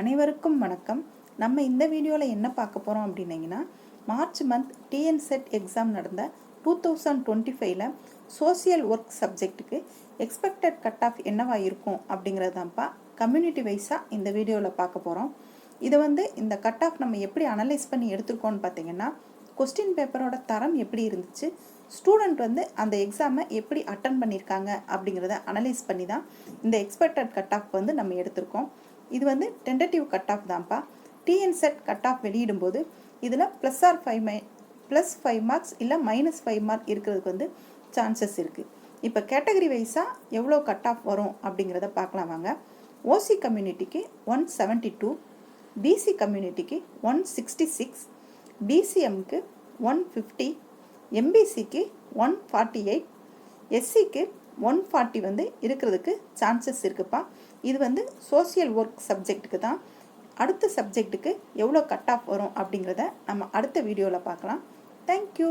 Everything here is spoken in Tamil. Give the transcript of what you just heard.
அனைவருக்கும் வணக்கம். நம்ம இந்த வீடியோவில் என்ன பார்க்க போகிறோம் அப்படின்னீங்கன்னா, மார்ச் மந்த் டிஎன்செட் எக்ஸாம் நடந்த 2025ல் சோசியல் ஒர்க் சப்ஜெக்ட்டுக்கு எக்ஸ்பெக்டட் கட் ஆஃப் என்னவா இருக்கும் அப்படிங்கிறது தான்ப்பா கம்யூனிட்டி வைஸாக இந்த வீடியோவில் பார்க்க போகிறோம். இதை இந்த கட் ஆஃப் நம்ம எப்படி அனலைஸ் பண்ணி எடுத்துருக்கோன்னு பார்த்தீங்கன்னா, கொஸ்டின் பேப்பரோட தரம் எப்படி இருந்துச்சு, ஸ்டூடெண்ட் அந்த எக்ஸாமை எப்படி அட்டன் பண்ணியிருக்காங்க அப்படிங்கிறத அனலைஸ் பண்ணி தான் இந்த எக்ஸ்பெக்டட் கட் ஆஃப் நம்ம எடுத்திருக்கோம். இது டென்டேட்டிவ் கட் ஆஃப் தான்ப்பா. டிஎன்செட் கட் ஆஃப் வெளியிடும்போது இதில் +5 மார்க்ஸ் இல்லை -5 மார்க் இருக்கிறதுக்கு சான்சஸ் இருக்குது. இப்போ கேட்டகரி வைஸாக எவ்வளோ கட் ஆஃப் வரும் அப்படிங்கிறத பார்க்கலாம் வாங்க. ஓசி கம்யூனிட்டிக்கு 172, பிசி கம்யூனிட்டிக்கு 166, பிசிஎம்க்கு 150, எம்பிசிக்கு 148, எஸ்சிக்கு 140 இருக்கிறதுக்கு சான்சஸ் இருக்குப்பா. இது சோசியல் ஒர்க் சப்ஜெக்ட்டுக்கு தான். அடுத்த சப்ஜெக்ட்டுக்கு எவ்வளோ கட் ஆஃப் வரும் அப்படிங்கிறத நம்ம அடுத்த வீடியோவில் பார்க்கலாம். தேங்க்யூ.